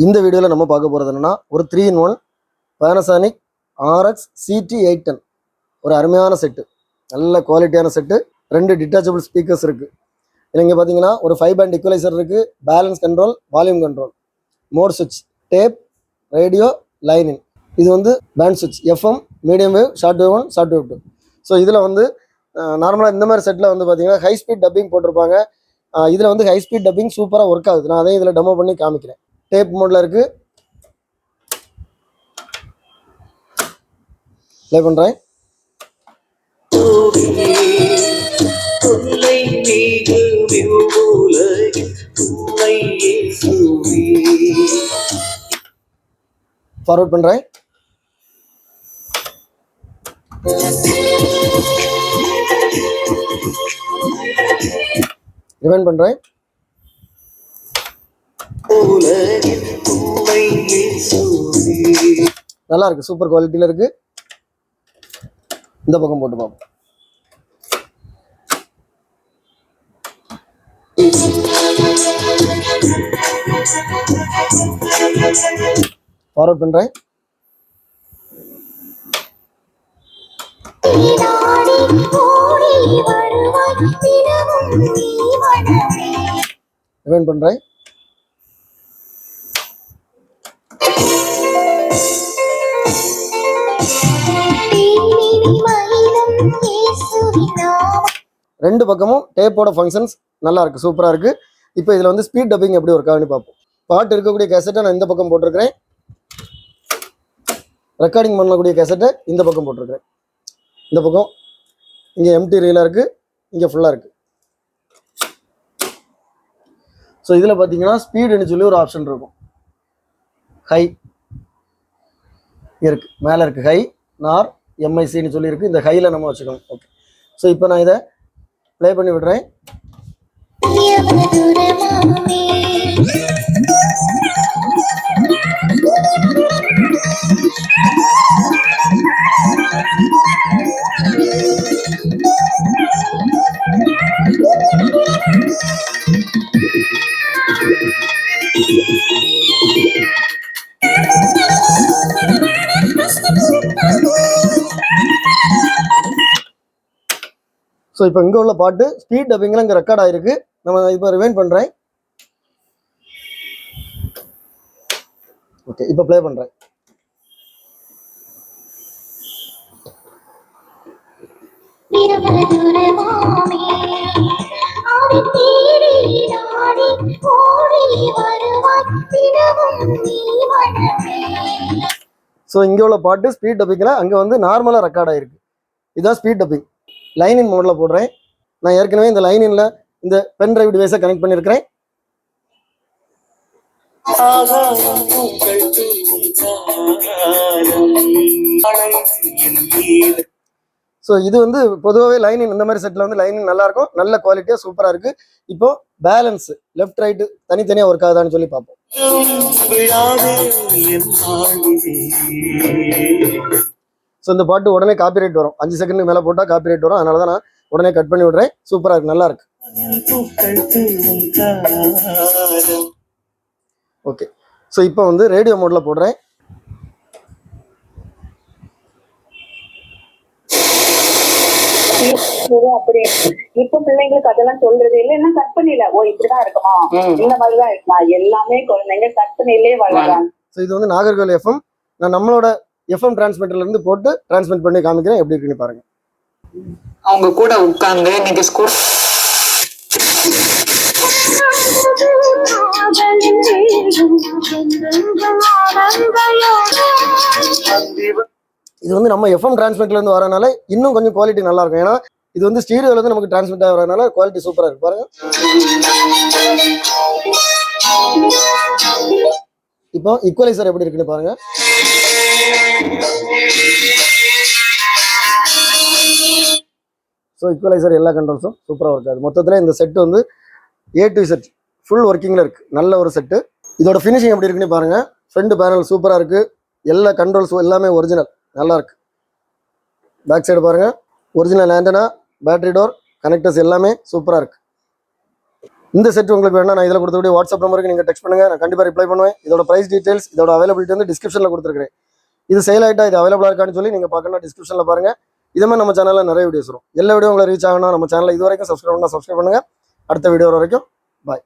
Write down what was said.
இந்த வீடியோவில் நம்ம பார்க்க போகிறது என்னன்னா ஒரு 3-in-1 Panasonic RX CT810 ஒரு அருமையான செட்டு, நல்ல குவாலிட்டியான செட்டு. 2 டிட்டாச்சபிள் ஸ்பீக்கர்ஸ் இருக்குது. இங்கே பார்த்தீங்கன்னா ஒரு 5-band ஈக்குவலைசர் இருக்குது, balance control, volume control, mode சுவிட்ச், டேப், ரேடியோ, லைனிங். இது வந்து பேண்ட் சுவிட்ச், FM, medium wave, short wave 1, short wave 2. So இதில் வந்து நார்மலாக இந்த மாதிரி செட்டில் வந்து பார்த்தீங்கன்னா ஹை ஸ்பீட் டப்பிங் போட்டிருப்பாங்க. இதில் வந்து ஹை ஸ்பீட் டப்பிங் சூப்பராக ஒர்க் ஆகுது. நான் அதையும் இதில் டெமோ பண்ணி காமிக்கிறேன். டேப் மோடில் இருக்குது, ப்ளே பண்ணுறேன். ஃபார்வர்ட் பண்ணுறேன். ரிவைண்ட் பண்ணுறேன். நல்லா இருக்கு, சூப்பர் குவாலிட்டியில் இருக்கு. இந்த பக்கம் போட்டு பார்ப்போம். ஃபார்வர்ட் பண்றேன். ரிவைண்ட் பண்றேன். ரெண்டு பக்கமும் டேப்போட ஃபங்க்ஷன்ஸ் நல்லா இருக்கு, சூப்பரா இருக்கு. இப்போ இதுல வந்து ஸ்பீட் டப்பிங் எப்படி ஒர்க் ஆகுன்னு பார்ப்போம். பாட்டு இருக்கக்கூடிய கேசட்டை நான் இந்த பக்கம் போட்டிருக்கிறேன், ரெக்கார்டிங் பண்ணக்கூடிய கேசட்டை இந்த பக்கம் போட்டிருக்கிறேன். இந்த பக்கம் இங்கே எம்டி ரீலாக இருக்குது, இங்கே ஃபுல்லாக இருக்குது. ஸோ இதில் பார்த்தீங்கன்னா ஸ்பீடுன்னு சொல்லி ஒரு ஆப்ஷன் இருக்கும். ஹை இருக்குது, மேலே இருக்குது ஹை, நார், எம்ஐசின்னு சொல்லி இருக்குது. இந்த ஹையில் நம்ம வச்சுக்கணும். ஓகே, ஸோ இப்போ நான் இதை ப்ளே பண்ணி விடுறேன். ஸோ இப்போ இங்கே உள்ள பாட்டு ஸ்பீட் டப்பிங்கில் இங்கே ரெக்கார்ட் ஆகிருக்கு. நம்ம இப்போ ரிவைண்ட் பண்ணுறேன். ஓகே, இப்போ ப்ளே பண்ணுறேன். ஸோ இங்கே உள்ள பாட்டு ஸ்பீட் டப்பிங்கில் அங்கே வந்து நார்மலாக ரெக்கார்ட் ஆகிருக்கு. இதுதான் ஸ்பீட் டப்பிங். லைனின் மோடில் போடுறேன். நான் ஏற்கனவே இந்த லைனின்ல இந்த பென் டிரைவ் டிவைஸை கனெக்ட் பண்ணியிருக்கிறேன். ஸோ இது வந்து பொதுவாகவே லைனின் இந்த மாதிரி செட்டில் வந்து லைனின் நல்லா இருக்கும், நல்ல குவாலிட்டியாக சூப்பராக இருக்கு. இப்போ பேலன்ஸ் லெஃப்ட் ரைட்டு தனித்தனியாக ஒர்க் ஆகுதான்னு சொல்லி பார்ப்போம். ஸோ இந்த பாட்டு உடனே காப்பிரைட் வரும், 5 செகண்டுக்கு மேலே போட்டால் காப்பிரைட் வரும். அதனால தான் நான் உடனே கட் பண்ணி விடுறேன். சூப்பராக இருக்கு, நல்லா இருக்கு. ஓகே, ஸோ இப்போ வந்து ரேடியோ மோடில் போடுறேன். அப்படி இப்ப பிள்ளைங்களுக்கு அதெல்லாம் சொல்றது இல்லைன்னா கற்பனையில ஓ இப்படிதான் இருக்குமா, இந்த மாதிரிதான் இருக்குமா, எல்லாமே குழந்தைங்க கற்பனையிலே வளர்றாங்க. ஸோ இது வந்து நாகர்கோவில் எஃப்எம். நான் நம்மளோட எஃப்எம் டிரான்ஸ்மிட்டர்ல இருந்து போட்டு டிரான்ஸ்மிட் பண்ணி காமிக்கிறேன், எப்படி இருக்குன்னு பாருங்க. அவங்க கூட உட்கார்ந்து நீங்க ஸ்கூல் இது வந்து நம்ம எஃப்எம் டிரான்ஸ்மிட்டர்ல இருந்து வரனால இன்னும் கொஞ்சம் குவாலிட்டி நல்லா இருக்கும். ஏன்னா இது வந்து ஸ்டீரியோல இருந்து நமக்கு டிரான்ஸ்மிட் ஆகிறதுனால குவாலிட்டி சூப்பரா இருக்கு பாருங்க. இப்போ ஈக்குவலைசர் எப்படி இருக்குன்னு பாருங்க. ஸோ ஈக்குவலைசர் எல்லா கண்ட்ரோல்ஸும் சூப்பராக ஒர்க் ஆகுது. மொத்தத்தில் இந்த செட்டு வந்து A to Z ஃபுல் ஒர்க்கிங்கில் இருக்குது. நல்ல ஒரு செட்டு. இதோட ஃபினிஷிங் எப்படி இருக்குன்னு பாருங்கள். ஃப்ரண்ட் பேனல் சூப்பராக இருக்குது, எல்லா கண்ட்ரோல்ஸும் எல்லாமே ஒரிஜினல், நல்லா இருக்குது. பேக் சைடு பாருங்கள், original antenna, battery door, connectors எல்லாமே சூப்பராக இருக்குது. இந்த செட் உங்களுக்கு வேணா நான் இதில் கொடுத்தபடி வாட்ஸ்அப் நம்பருக்கு நீங்கள் டெக்ஸ்ட் பண்ணுங்கள், நான் கண்டிப்பாக ரிப்ளை பண்ணுவேன். இதோட ப்ரைஸ் டீட்டெயில்ஸ், இதோட அவைலபிலிட்டி வந்து டிஸ்கிரிப்ஷனில் கொடுத்துருக்கேன். இது சேல் ஆகிட்டா இது அவைலபிளாக இருக்கான்னு சொல்லி நீங்கள் பார்க்கணும், டிஸ்கிரிப்ஷனில் பாருங்கள். இதே மாதிரி நம்ம சேனலில் நிறைய வீடியோஸ் வரும். எல்லா வீடியோ உங்களை ரீச் ஆகணும். நம்ம சேனலை இது வரைக்கும் சப்ஸ்கிரைப் பண்ணுங்கள். அடுத்த வீடியோ வரைக்கும் பாய்.